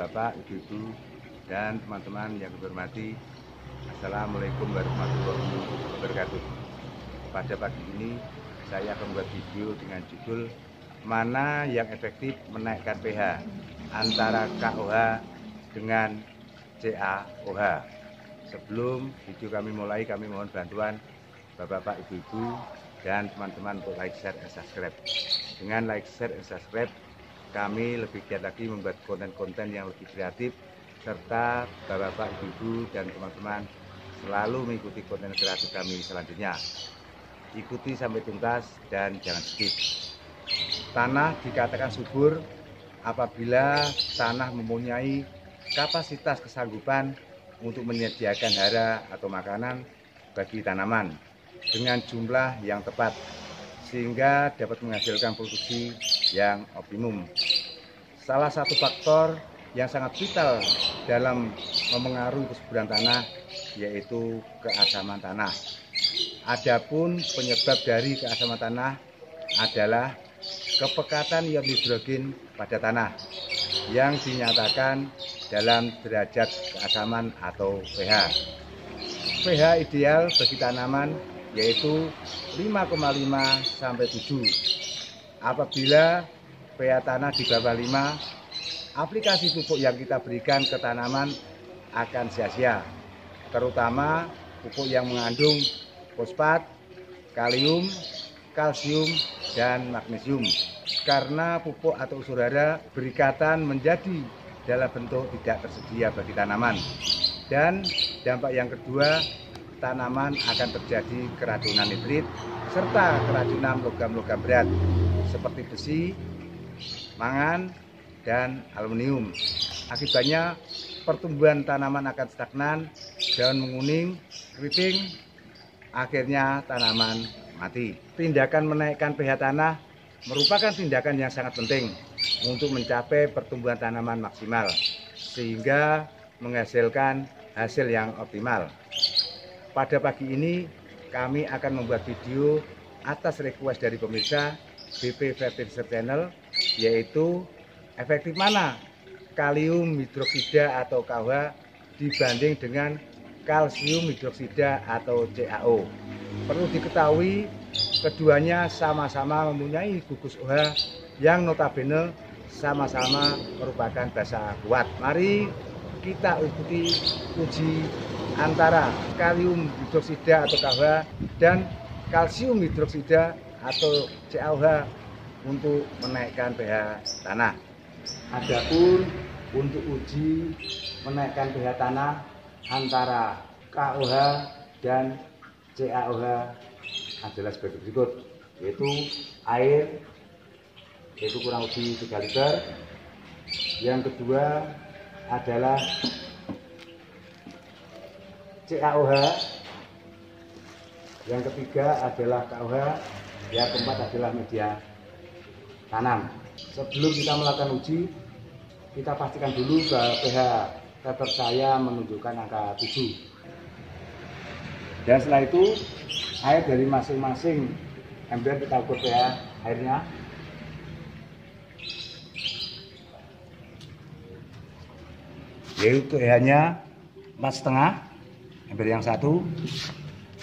Bapak-bapak, Ibu-ibu, dan teman-teman yang kami hormati. Assalamualaikum warahmatullahi wabarakatuh. Pada pagi ini saya akan membuat video dengan judul mana yang efektif menaikkan pH antara KOH dengan CaOH. Sebelum video kami mulai, kami mohon bantuan Bapak-bapak, Ibu-ibu, dan teman-teman untuk like, share, dan subscribe. Dengan like, share, dan subscribe, kami lebih giat lagi membuat konten-konten yang lebih kreatif, serta Bapak-bapak, Ibu-ibu, dan teman-teman selalu mengikuti konten kreatif kami selanjutnya. Ikuti sampai tuntas dan jangan skip. Tanah dikatakan subur apabila tanah mempunyai kapasitas kesanggupan untuk menyediakan hara atau makanan bagi tanaman dengan jumlah yang tepat, sehingga dapat menghasilkan produksi yang optimum. Salah satu faktor yang sangat vital dalam memengaruhi kesuburan tanah yaitu keasaman tanah. Adapun penyebab dari keasaman tanah adalah kepekatan ion hidrogen pada tanah yang dinyatakan dalam derajat keasaman atau pH. pH ideal bagi tanaman yaitu 5,5 sampai 7. Apabila pH tanah di bawah 5, aplikasi pupuk yang kita berikan ke tanaman akan sia-sia, terutama pupuk yang mengandung fosfat, kalium, kalsium, dan magnesium, karena pupuk atau unsur hara berikatan menjadi dalam bentuk tidak tersedia bagi tanaman. Dan dampak yang kedua, tanaman akan terjadi keracunan nitrit serta keracunan logam-logam berat seperti besi, mangan, dan aluminium. Akibatnya pertumbuhan tanaman akan stagnan, daun menguning, keriting, akhirnya tanaman mati. Tindakan menaikkan pH tanah merupakan tindakan yang sangat penting untuk mencapai pertumbuhan tanaman maksimal sehingga menghasilkan hasil yang optimal. Pada pagi ini kami akan membuat video atas request dari pemirsa BP Fertilizer Channel, yaitu efektif mana kalium hidroksida atau KOH dibanding dengan kalsium hidroksida atau CaO. Perlu diketahui keduanya sama-sama mempunyai gugus OH yang notabene sama-sama merupakan basa kuat. Mari kita ikuti uji antara kalium hidroksida atau KOH dan kalsium hidroksida atau CaOH untuk menaikkan pH tanah. Adapun untuk uji menaikkan pH tanah antara KOH dan CaOH adalah sebagai berikut, yaitu air yaitu kurang lebih 3 liter. Yang kedua adalah CaOH, yang ketiga adalah KOH, yang keempat adalah media tanam. Sebelum kita melakukan uji, kita pastikan dulu bahwa pH meter saya menunjukkan angka 7. Dan setelah itu air dari masing-masing ember kita ukur pH airnya. Yaitu pH-nya 4,5 ember yang satu,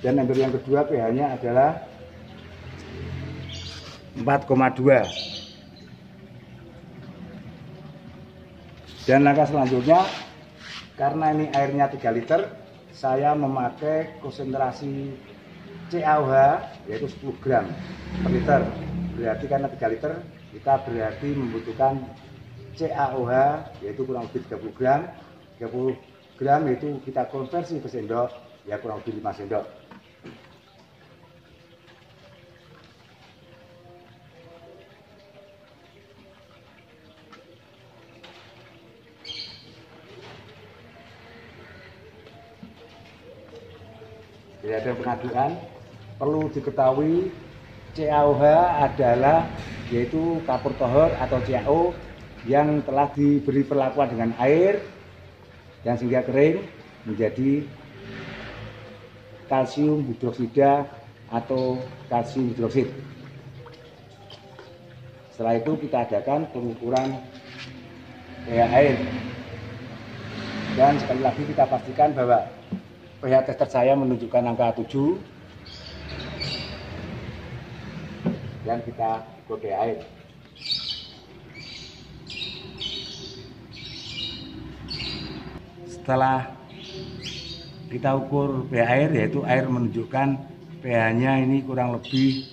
dan ember yang kedua pH-nya adalah 4,2. Dan langkah selanjutnya, karena ini airnya 3 liter, saya memakai konsentrasi CaOH yaitu 10 gram per liter. Berarti karena 3 liter, kita berarti membutuhkan CaOH yaitu kurang lebih 30 gram. 30 gram itu kita konversi ke sendok, ya kurang lebih 5 sendok. Tidak ada pengaduan. Perlu diketahui CaOH adalah yaitu kapur tohor atau CaO yang telah diberi perlakuan dengan air dan sehingga kering menjadi kalsium hidroksida atau kalsium hidroksid. Setelah itu kita adakan pengukuran pH air Dan sekali lagi kita pastikan bahwa pH tester saya menunjukkan angka 7. Dan kita ukur pH air. Setelah kita ukur pH air, yaitu air menunjukkan pH-nya ini kurang lebih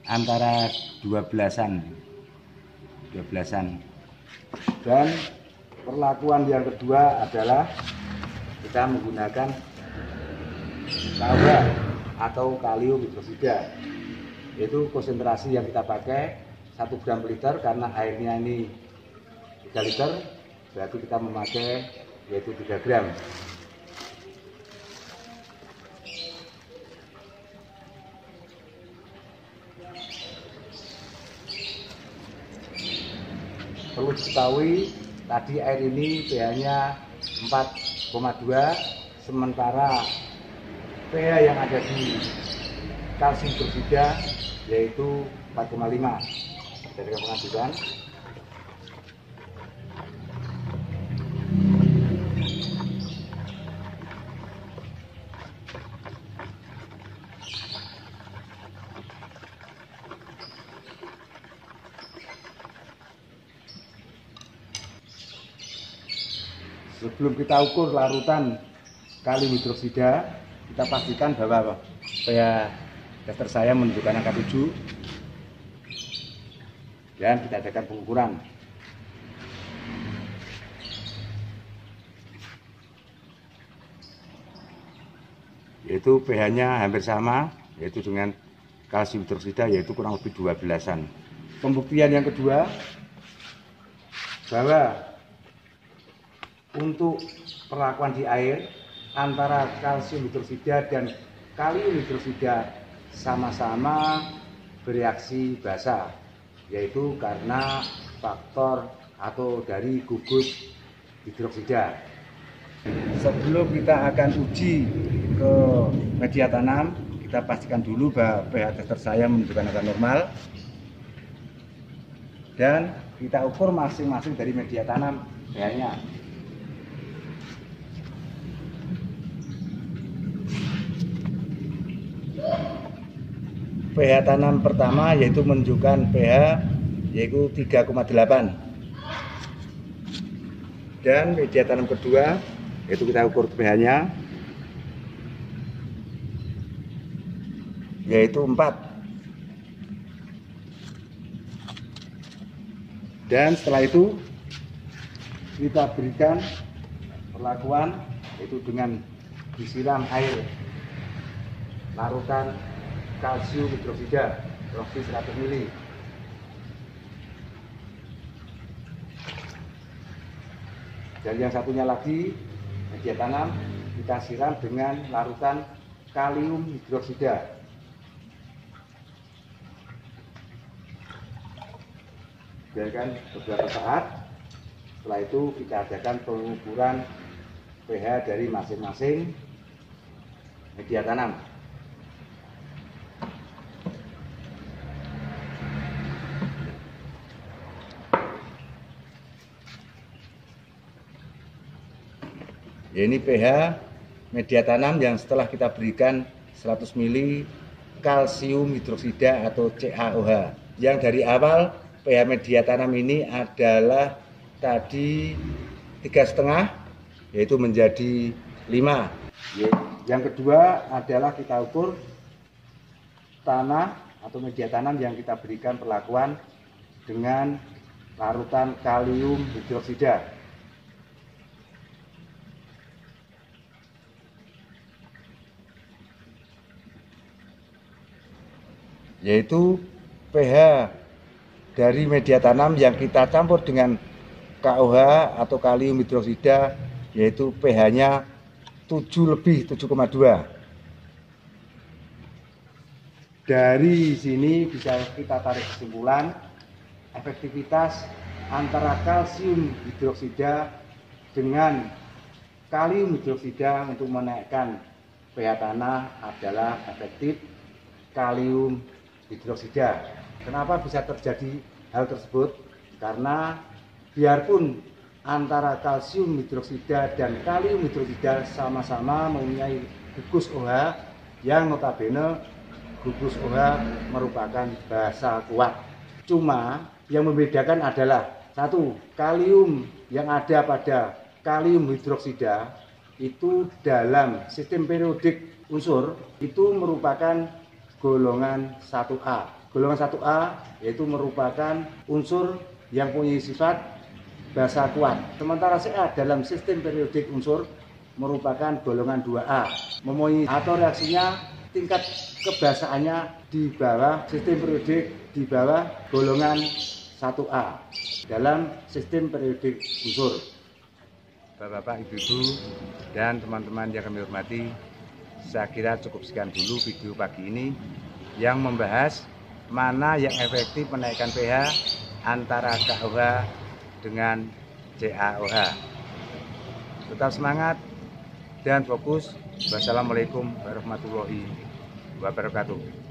antara 12-an. Dan perlakuan yang kedua adalah kita menggunakan KOH atau kalium hidroksida. Yaitu konsentrasi yang kita pakai 1 gram per liter, karena airnya ini 3 liter, berarti kita memakai yaitu 3 gram. Perlu diketahui tadi air ini pH-nya 4,2, sementara pH yang ada di kalsium hidroksida yaitu 4,5. Dari pengajuan. Sebelum kita ukur larutan kalium hidroksida, kita pastikan bahwa pH tester saya menunjukkan angka 7. Dan kita adakan pengukuran. Yaitu pH-nya hampir sama, yaitu dengan kalsium hidroksida, yaitu kurang lebih 12-an. Pembuktian yang kedua, bahwa untuk perlakuan di air antara kalsium hidroksida dan kalium hidroksida sama-sama bereaksi basa, yaitu karena faktor atau dari gugus hidroksida. Sebelum kita akan uji ke media tanam, kita pastikan dulu bahwa pH tester saya menunjukkan angka normal, dan kita ukur masing-masing dari media tanam pH-nya. pH tanam pertama yaitu menunjukkan pH yaitu 3,8. Dan media tanam kedua yaitu kita ukur pH-nya yaitu 4. Dan setelah itu kita berikan perlakuan yaitu dengan disiram air larutan kalsium hidroksida dosis 100 ml. Dan yang satunya lagi media tanam kita siram dengan larutan kalium hidroksida. Biarkan beberapa saat. Setelah itu kita adakan pengukuran pH dari masing-masing media tanam. Ini pH media tanam yang setelah kita berikan 100 ml kalsium hidroksida atau CaOH. Yang dari awal pH media tanam ini adalah tadi 3,5, yaitu menjadi 5. Yang kedua adalah kita ukur tanah atau media tanam yang kita berikan perlakuan dengan larutan kalium hidroksida. Yaitu pH dari media tanam yang kita campur dengan KOH atau kalium hidroksida, yaitu pH-nya 7+, 7,2. Dari sini bisa kita tarik kesimpulan efektivitas antara kalsium hidroksida dengan kalium hidroksida untuk menaikkan pH tanah adalah efektif kalium hidroksida. Kenapa bisa terjadi hal tersebut? Karena biarpun antara kalsium hidroksida dan kalium hidroksida sama-sama mempunyai gugus OH yang notabene gugus OH merupakan basa kuat. Cuma yang membedakan adalah satu, kalium yang ada pada kalium hidroksida itu dalam sistem periodik unsur itu merupakan golongan 1A. Golongan 1A yaitu merupakan unsur yang punya sifat basa kuat. Sementara Ca dalam sistem periodik unsur merupakan golongan 2A. Mempunyai atau reaksinya tingkat kebasaannya di bawah sistem periodik, di bawah golongan 1A dalam sistem periodik unsur. Bapak-bapak, ibu-ibu, dan teman-teman yang kami hormati, saya kira cukup sekian dulu video pagi ini yang membahas mana yang efektif menaikkan pH antara KOH dengan CaOH. Tetap semangat dan fokus. Wassalamualaikum warahmatullahi wabarakatuh.